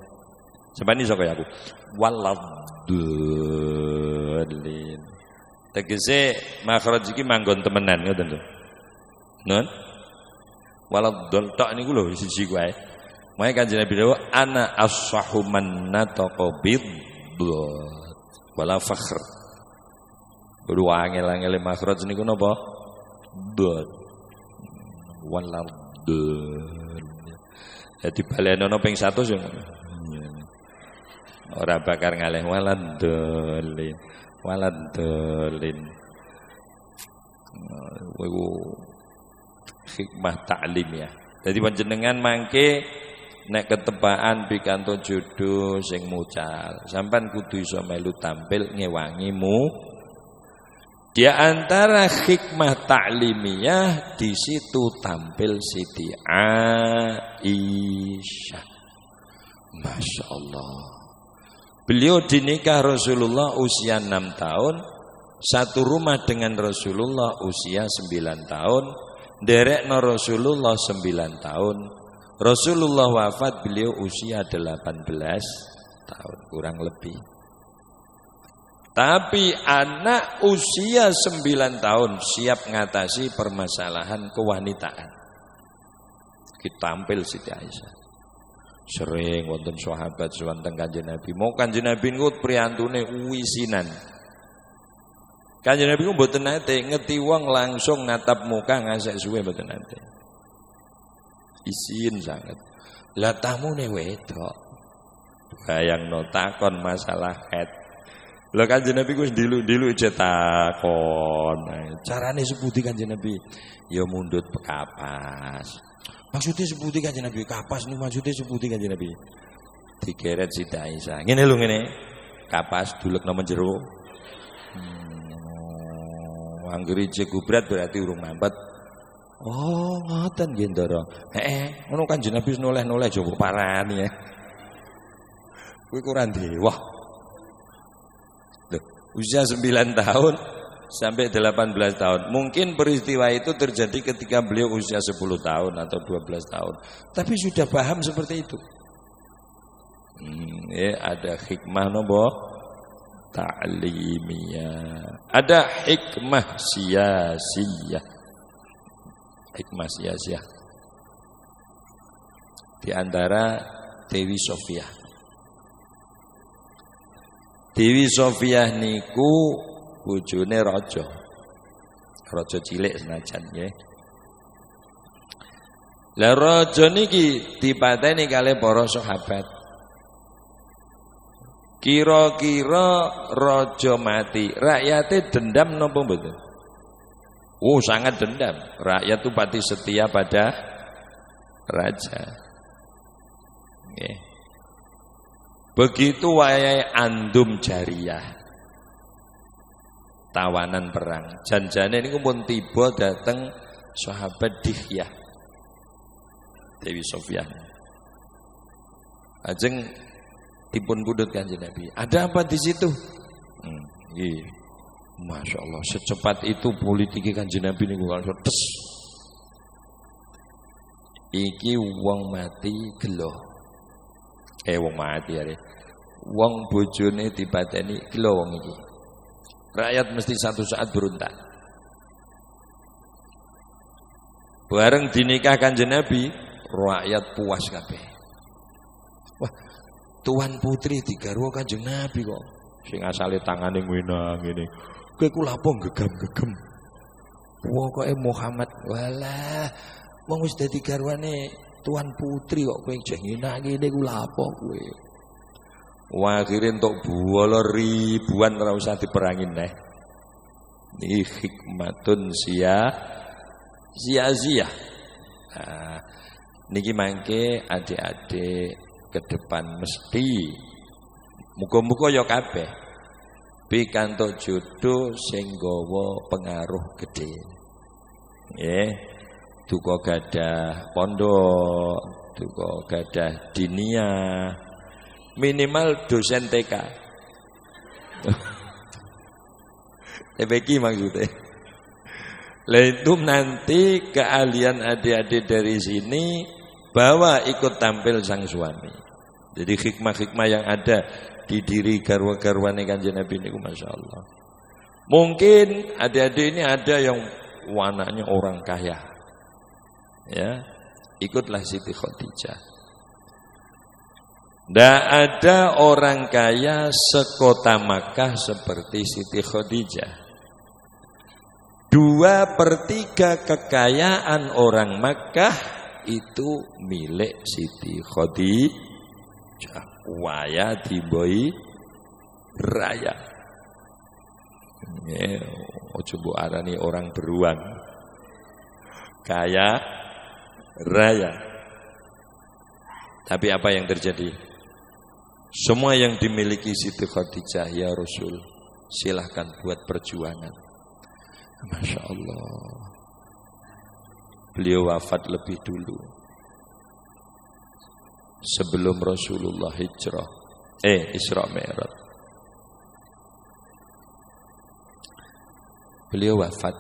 Sebani iso kaya aku. Waladhdallin. Tegese makhraj iki manggon temenan ngoten lho. Nun. Waladhdallin tok niku lho siji wae. Mae Kanjeng Nabi dawuh ana as-sahhu man nataqa bid-dhad wala fakhr. Kudu angel-angel makhraj niku napa? Dhad. Waladhdallin. Jadi balenono ping 100 yo. Ora bakar ngalih waladhdallin. Waladhdallin. Iku hikmah ta'lim ya. Jadi panjenengan mangke nek ketepaan pikantuk jodoh sing mucal, sampean kudu iso melu tampil ngewangimu. Di antara hikmah ta'limiyah di situ tampil Siti Aisyah. Masya Allah. Beliau dinikah Rasulullah usia 6 tahun, satu rumah dengan Rasulullah usia 9 tahun, Nderekno Rasulullah 9 tahun. Rasulullah wafat beliau usia 18 tahun kurang lebih. Tapi anak usia 9 tahun siap ngatasi permasalahan kewanitaan. Kita tampil Siti Aisyah. Sering wonten sahabat wonten Kanjeng Nabi. Mau Kanjeng Nabi niku priyantune wisinan. Kanjeng Nabi ku mboten nate ngeti wong langsung natap muka ngasek suwe mboten nate. Isin sangat. Lah tamune wedok. Bayangno takon masalah head. Lah Kanjeng Nabi ku dilu-dilu aja takon. Carane seputi Kanjeng Nabi? Ya mundut kapas. Maksudnya seputi Kanjeng Nabi kapas niku maksudnya seputi Kanjeng Nabi. Digeret Siti Aisyah. Ngene lho ngene. Kapas dulekno menjero. Anggere jegubrat berarti urung mampet. Oh, ngoten nggih Ndara. Ngono Kanjeng Nabi noleh-noleh jowo parani ya. Kuwi kurang dewah. Loh, usia 9 tahun sampai 18 tahun. Mungkin peristiwa itu terjadi ketika beliau usia 10 tahun atau 12 tahun. Tapi sudah paham seperti itu. Ada hikmah nopo ta'limiyah. Ada hikmah siyasiyah. Hikmah siyasiyah. Di antara Dewi Sofia. Dewi Sofia niku bojone raja. Raja cilik senajan nggih. Lah raja niki dipateni kalih para sahabat. Kira-kira raja mati, rakyate dendam napa mboten? Oh, sangat dendam. Rakyat itu pati setia pada raja. Okay. Begitu wayahe Andum Jariyah. Tawanan perang. Janjane niku pun tiba dateng sahabat Dihyah. Dewi Sofyan. Ajeng dipun pundhut Kanjeng Nabi. Ada apa di situ? Nggih. Masya Allah, secepat itu politiki Kanjeng Nabi niku langsung tes. Iki wong mati gelo. Wong mati are. Wong bojone dipateni gelo wong iki. Rakyat mesti satu saat berontak. Bareng dinikah Kanjeng Nabi, rakyat puas kabeh. Wah, tuan putri digarwa Kanjeng Nabi kok. Sing asale tangane ngene ngene. Kowe ku lapo gegam-gegem. Pokoke Muhammad walah wong wis dadi garwane tuan putri kok kowe jeh ngene ku lapo kowe. Wah akhire entuk buwala ribuan ora usah diperangi neh. Niki hikmatun sia-sia. Nah, niki mangke adik-adik ke depan mesti muga-muga ya kabeh pikantuk jodoh sing gawa pengaruh gede. Nggih. Duka gadah pondok, duka gadah dinia, minimal dosen TK. TPK maksudnya. Lah itu nanti keahlian adik-adik dari sini bawa ikut tampil sang suami. Jadi hikmah-hikmah yang ada di diri garwa-garwane Kanjeng Nabi niku masyaallah. Mungkin adik-adik ini ada yang anaknya orang kaya. Ya, ikutlah Siti Khadijah. Tidak ada orang kaya sekota Makkah seperti Siti Khadijah. 2/3 kekayaan orang Makkah itu milik Siti Khadijah. Waya diboi raya. Ojo mbok arani orang beruang. Kaya raya. Tapi apa yang terjadi? Semua yang dimiliki Siti Khadijah ya Rasul, silahkan buat perjuangan. Masya Allah. Beliau wafat lebih dulu. Sebelum Rasulullah hijrah. Isra Mi'raj. Beliau wafat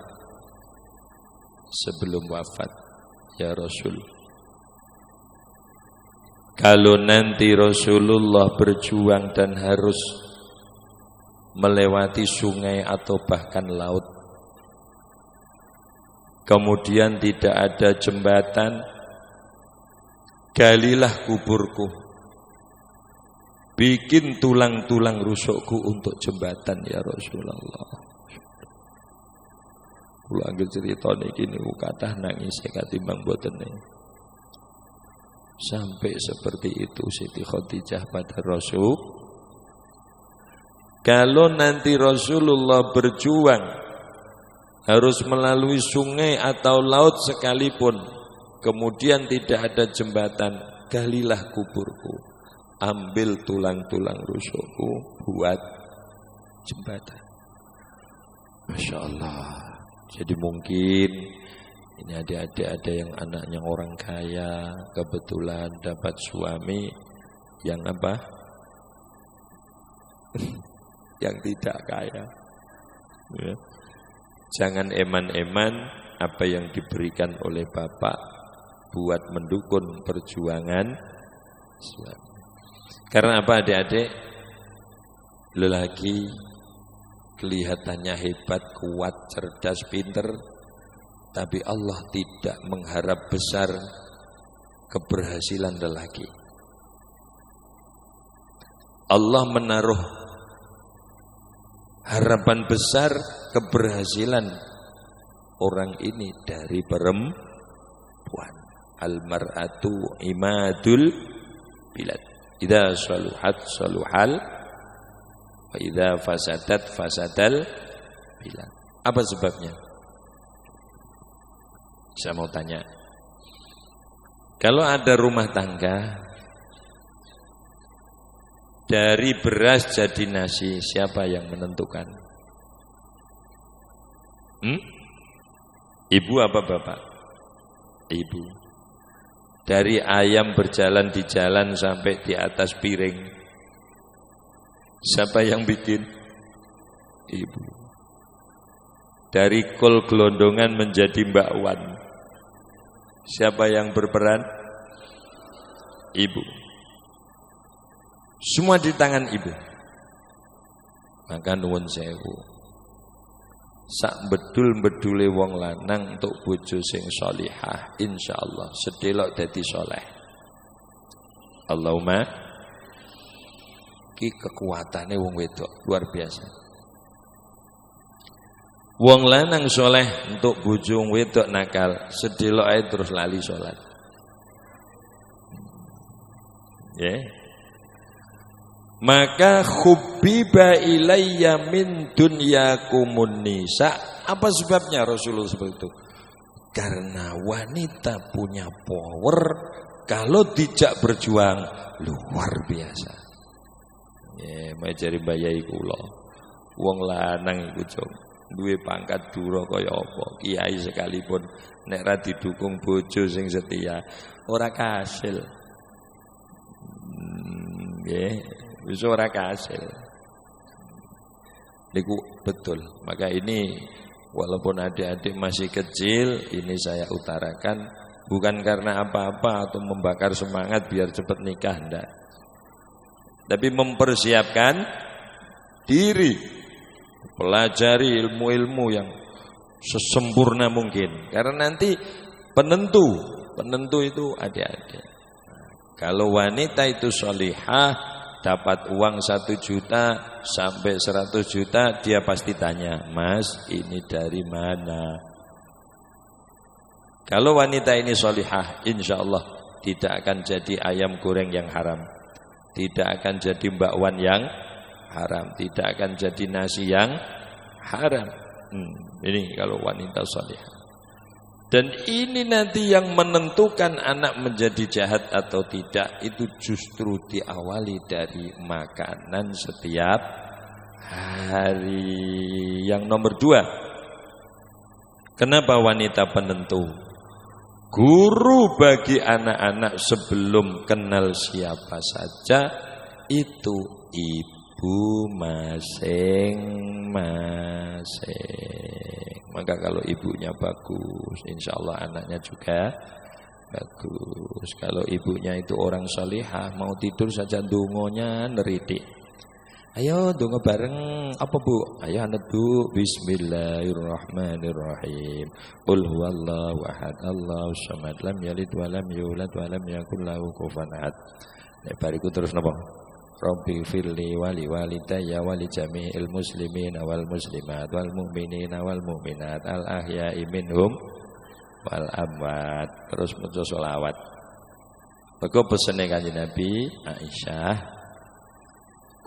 sebelum wafat ya Rasul. Kalau nanti Rasulullah berjuang dan harus melewati sungai atau bahkan laut, kemudian tidak ada jembatan, galilah kuburku, bikin tulang-tulang rusukku untuk jembatan ya Rasulullah. Kula anggere cerita niki niku kathah nangis katimbang mboten. Sampai seperti itu Siti Khadijah pada Rasul. Kalau nanti Rasulullah berjuang harus melalui sungai atau laut sekalipun, kemudian tidak ada jembatan, galilah kuburku, ambil tulang-tulang rusukku buat jembatan. Masya Allah. Jadi mungkin ini adik-adik ada yang anaknya orang kaya, kebetulan dapat suami yang apa? Yang tidak kaya. Ya. Jangan eman-eman apa yang diberikan oleh bapak buat mendukung perjuangan suami. Karena apa adik-adik? Lelaki kelihatannya hebat, kuat, cerdas, pinter, tapi Allah tidak mengharap besar keberhasilan lelaki. Allah menaruh harapan besar keberhasilan orang ini dari perempuan. Al-mar'atu imadul bilad. Idza saluhat saluhal wa idza fasadat fasadal bilad. Apa sebabnya? Saya mau tanya. Kalau ada rumah tangga dari beras jadi nasi, siapa yang menentukan? Ibu apa bapak? Ibu. Dari ayam berjalan di jalan sampai di atas piring, siapa yang bikin? Ibu. Dari kol gelondongan menjadi bakwan, siapa yang berperan? Ibu. Semua di tangan ibu. Maka nuwun sewu, sak bedul-bedule wong lanang untuk bojo sing sholihah, insyaallah sedelok dadi soleh. Allahumma. Ki kekuatane wong wedok luar biasa. Wong lanang soleh untuk bojo wong wedok nakal, sedelok ae terus lali salat. Ya. Maka khubbiba ilayya min dunyakumun nisa. Apa sebabnya Rasulullah seperti itu? Karena wanita punya power, kalau dijak berjuang luar biasa. Ya, majari bayai kula. Wong lanang iku jong duwe pangkat dura kaya apa? Kiai sekalipun nek ra didukung bojo sing setia, ora kasil. Nggih, wis ora kasil. Niku betul. Maka ini walaupun adik-adik masih kecil, ini saya utarakan bukan karena apa-apa atau membakar semangat biar cepat nikah, enggak. Tapi mempersiapkan diri, pelajari ilmu-ilmu yang sesempurna mungkin. Karena nanti penentu itu adik-adik. Kalau wanita itu sholihah, dapat uang 1 juta sampai 100 juta, dia pasti tanya, Mas ini dari mana? Kalau wanita ini sholihah, insya Allah tidak akan jadi ayam goreng yang haram, tidak akan jadi bakwan yang haram, tidak akan jadi nasi yang haram. Ini kalau wanita sholihah. Dan ini nanti yang menentukan anak menjadi jahat atau tidak, itu justru diawali dari makanan setiap hari. Yang nomor 2, kenapa wanita penentu? Guru bagi anak-anak sebelum kenal siapa saja itu ibu masing-masing. Maka kalau ibunya bagus, insya Allah anaknya juga bagus. Kalau ibunya itu orang salihah, mau tidur saja dungonya neritik. Ayo donga bareng apa Bu? Ayo anak Bu. Bismillahirrahmanirrahim. Qul huwallahu ahad, Allahus samad, lam yalid wa lam yulad wa lam yakul lahu kufuwan ahad. Nek bariku terus napa? Rabbi firli wali walidayya wali jami'il muslimin wal muslimat wal mu'minina wal mu'minat al ahya'i minhum wal amwat. Terus maca selawat. Maka pesene Kanjeng Nabi Aisyah,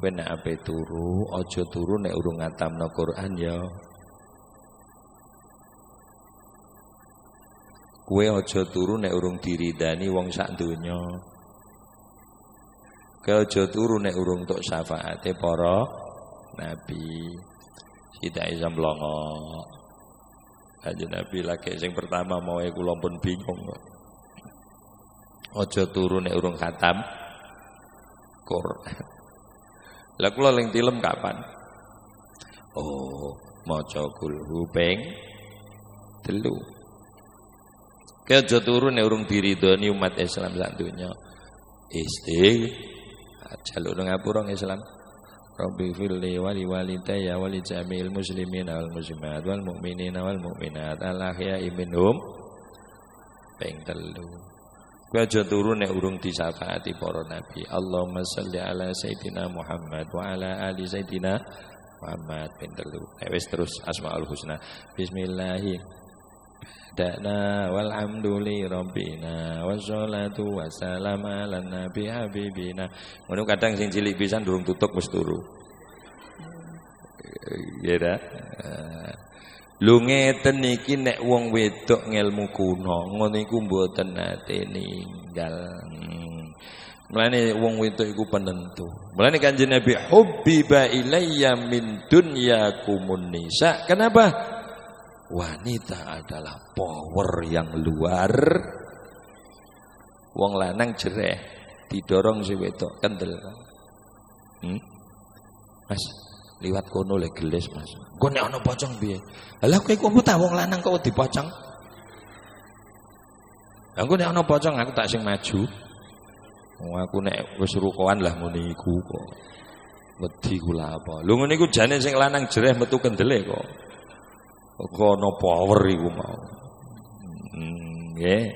kowe nek ape turu, aja turu nek urung ngatamno Quran ya. Kowe aja turu nek urung diridani wong sak donya. Kowe aja turu nek urung tok syafaate para nabi. Sithik iso mlongo. Kanjeng Nabi lagi sing pertama mau kula pun bingung kok. Aja turu nek urung khatam Quran. Lah kula ling tilem kapan? Oh, maca kulhu ping 3. Ki aja turu nek urung diridoni umat Islam sak donya. Jaluk nang ngapura Islam. Rabbi firli wali walidayya wali jami'il muslimina wal muslimat wal mu'minina wal mu'minat al ahya'i minhum ping 3. Kowe aja turu nek urung disyafaati para nabi. Allahumma shalli ala sayidina Muhammad wa ala ali sayidina Muhammad ping 3. Nek wis terus Asmaul Husna. Bismillahirrahmanirrahim. Da'na walhamduli rabbina wassalatu wassalamu ala nabi habibina. Ngono kadang sing cilik pisan durung tutuk wis turu. Ya ta? Lho ngeten iki nek wong wedok ngelmu kuno ngono iku mboten nate ninggal. Mulane wong wedok iku penentu. Mulane Kanjeng Nabi hubbiba ilayya min dunyakumun nisa. Kenapa? Wanita adalah power yang luar. Wong lanang jereh didorong si wedok kendel. Mas, liwat kono le gelis Mas. Engko nek ana pocong piye? Lah kowe kok mutah wong lanang kok dipocong? Lah engko nek ana pocong aku tak sing maju. Wong aku nek wis rukokan lah ngene iku kok. Wedi kula apa? Lho ngene iku jane sing lanang jereh metu kendele kok. Kok ana power iku mau. Nggih.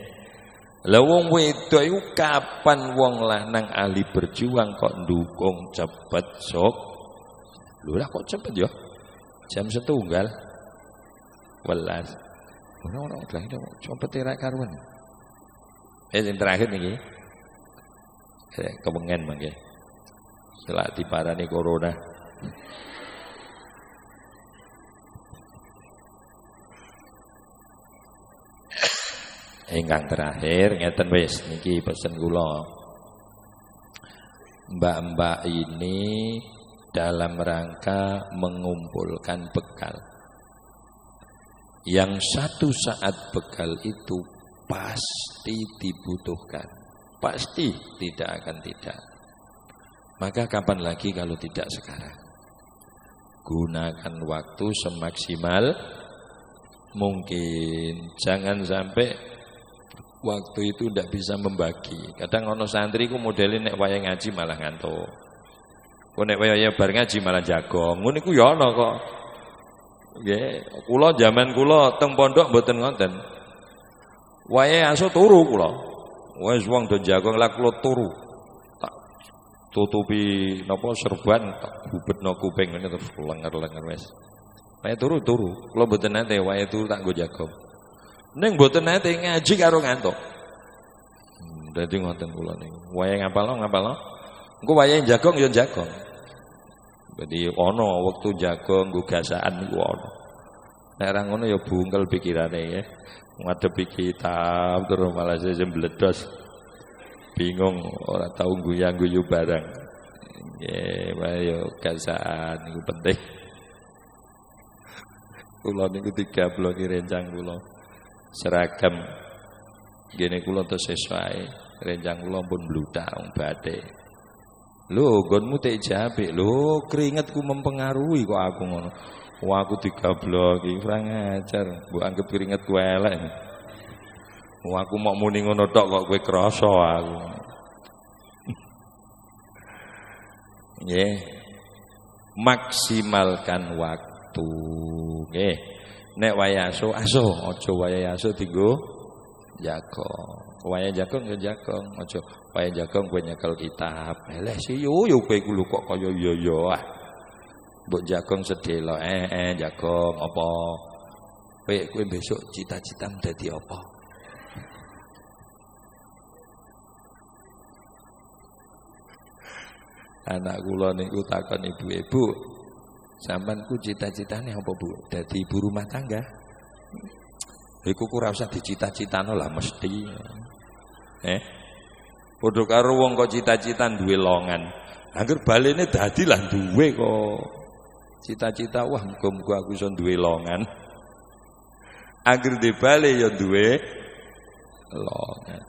Lah wong wedok iku kapan wong lanang ahli berjuang kok ndukung cepet sok. Lho lah kok cepet ya? Jam 1 welas. Ora udah cepet ra karuan. Yang terakhir niki. Kepengen mangke. Selak diparani corona. Ingkang terakhir ngeten wis niki pesen kula. Mbak-mbak ini dalam rangka mengumpulkan bekal. Yang satu saat bekal itu pasti dibutuhkan. Pasti tidak akan tidak. Maka kapan lagi kalau tidak sekarang? Gunakan waktu semaksimal mungkin. Jangan sampai waktu itu tidak bisa membagi. Kadang ono santri ku modelin nek wayah ngaji malah ngantuk. Kok nek wayah bar ngaji malah jagong. Ngono iku ya ono kok. Nggih, kula zaman kula teng pondok mboten ngoten. Wayah aso turu kula. Wis wong do jagong lah kula turu. Tak tutupi napa serban tak bubetno kuping ngene terus lenger-lenger wis. Wayah turu. Kula mboten nate wayah turu tak nggo jagong. Ning mboten nate ngaji karo ngantuk. Dadi ngoten kula niku. Wayah ngapalno. Engko wayah jagong ya jagong. Jadi ana wektu jagong nggo gasaan niku ana. Nek ra ngono ya bungkel pikirane ya. Ngadepi kitab terus malah sesem bledos. Bingung ora tau guyang-guyu barang. Nggih, wae gasaan niku penting. Kula niku 30 ki rencang kula. Seragam gene kula tes sesuai rencang kula pun bludak wong batik. Lho, nggonmu tek japik. Lho, keringetku mempengaruhi kok aku ngono. Wah, aku digabloki, kurang ajar. Mbok anggap keringetku elek. Wah, aku mau muni ngono tok kok kowe krasa aku. Nggih. Maksimalkan waktu. Nggih. Nek wayah aso, aja wayah aso dienggo jagong. Wayah jagong ya jagong, aja wayah jagong kowe nyekel kitab. Eleh sih yo kowe ku lho kok kaya yo ah. Mbok jagong sedelo jagong apa? Kowe besok cita-citamu dadi apa? Anak kula niku takon ibu-ibu, sampeanku cita-citane apa, Bu? Dadi ibu rumah tangga. Iku ora usah dicita-citano lah mesti. Padha karo wong kok cita-cita duwe longan. Angger balene dadi lah duwe kok. Cita-cita wah muga-muga aku iso duwe longan. Angger dibale ya duwe longan.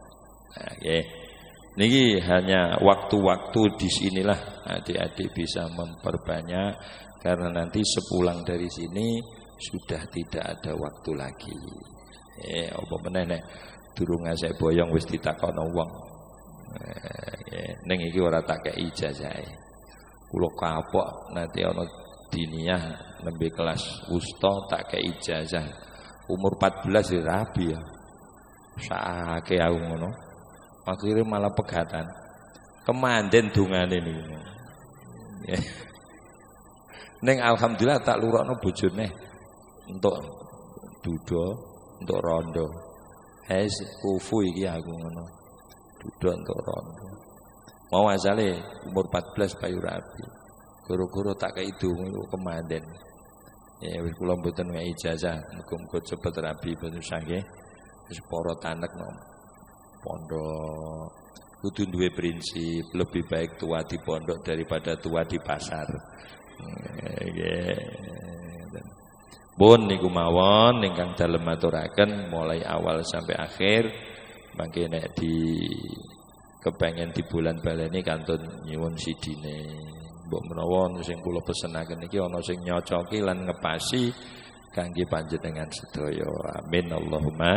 Nah, nggih. Niki hanya waktu-waktu di sinilah adik-adik bisa memperbanyak karena nanti sepulang dari sini sudah tidak ada waktu lagi. Apa meneh nek durung ngasih boyong wis ditakono wong. Ning iki ora tak kei ijazahe. Kula kapok nanti ana diniyah nembe kelas wusta tak kei ijazah. Umur 14 ya rabi ya. Sakake aku ngono. Akhirnya malah pegatan. Kemanden dungane niku. Ning alhamdulillah tak lurokno bojone untuk duda, untuk rondo. Kufu iki aku ngono. Duda untuk rondo. Mau asale umur 14 payu rabi. Guru-guru tak kei donga kemanden. Ya wis kula mboten wae ijazah, muga-muga cepet rabi ben nggih. Wis para tanek nom. Pondok kudu duwe prinsip lebih baik tua di pondok daripada tua di pasar. Pun niku mawon ingkang dalem aturaken mulai awal sampai akhir mangke nek di kepengen di bulan baleni kantun nyuwun sidine. Mbok menawa sing kula pesenaken iki ana sing nyocoki lan ngepasi kangge panjenengan sedaya. Amin Allahumma.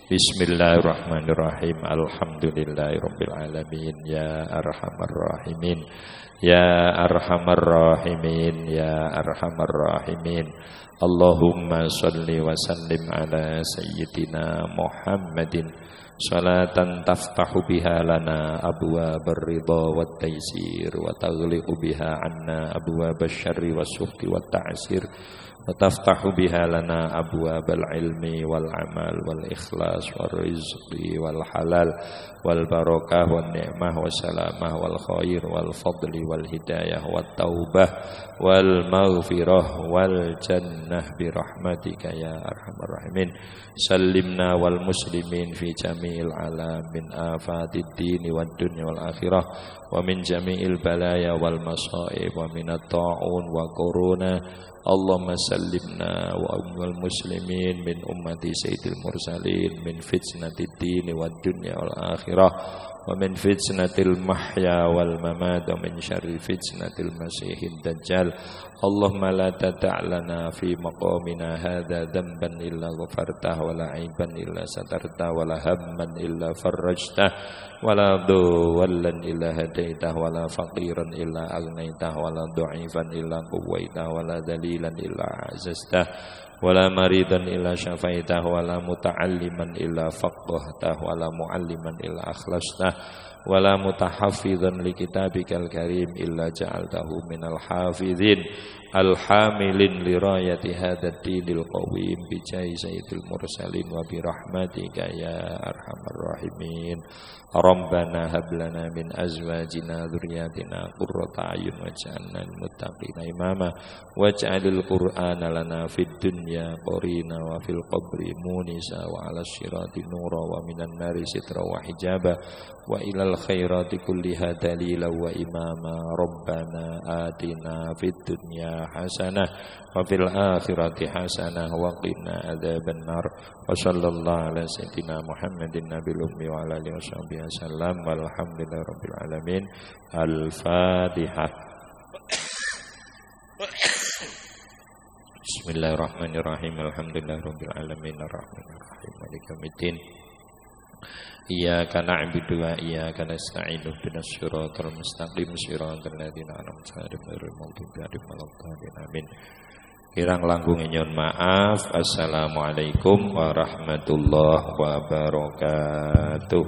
Bismillahirrahmanirrahim. Alhamdulillahirabbil alamin ya arhamar rahimin ya arhamar rahimin ya arhamar rahimin. Allahumma shalli wa sallim ala sayyidina Muhammadin salatan taftahu biha lana abwabar ridha wat taysir wa taghliqu biha anna abwabash syarri was-sukhti wat ta'sir وتفتح بها لنا أبواب العلم والعمل والإخلاص والرزق والحلال والبركة والنعمة والسلامة والخير والفضل والهداية والتوبة والمغفرة والجنة برحمتك يا أرحم الراحمين. سلمنا والمسلمين في جميع العالم من آفات الدين والدنيا والآخرة ومن جميع البلايا والمصائب ومن الطاعون وكورونا. اللهم سلمنا والمسلمين من أمة سيد المرسلين من فتنة الدين والدنيا والآخرة ومن فتنة المحيا والممات ومن شر فتنة المسيح الدجال. اللهم لا تدع لنا في مقامنا هذا ذنبا إلا غفرته ولا عيبا إلا سترته ولا هما إلا فرجته ولا ضالا إلا هديته ولا فقيرا إلا أغنيته ولا ضعيفا إلا قويته ولا ذليلا إلا عززته ولا مريضا إلا شفيته ولا متعلما إلا فقهته ولا معلما إلا أخلصته ولا متحفظا لكتابك الكريم إلا جعلته من الحافظين الحاملين لراية هذا الدين القويم بجاه سيد المرسلين وبرحمتك يا أرحم الراحمين. ربنا هب لنا من أزواجنا ذرياتنا قرة أعين واجعلنا للمتقين إماما واجعل القرآن لنا في الدنيا قرينا وفي القبر مونسا وعلى الصراط نورا ومن النار سترا وحجابا وإلى الخيرات كلها دليلا وإماما ربنا آتنا في الدنيا حسنة وفي الآخرة حسنة وقنا عذاب النار وصلى الله على سيدنا محمد النبي الأمي وعلى آله وصحبه وسلم والحمد لله رب العالمين. الفاتحة. Bismillahirrahmanirrahim. Alhamdulillahirabbil alamin arrahmanirrahim maliki yaumiddin. Iyyaka na'budu wa iyyaka nasta'in ihdinas siratal mustaqim siratal ladzina an'amta 'alaihim ghairil maghdubi 'alaihim waladdallin. Amin. Kirang langkung nyuwun maaf. Assalamualaikum warahmatullahi wabarakatuh.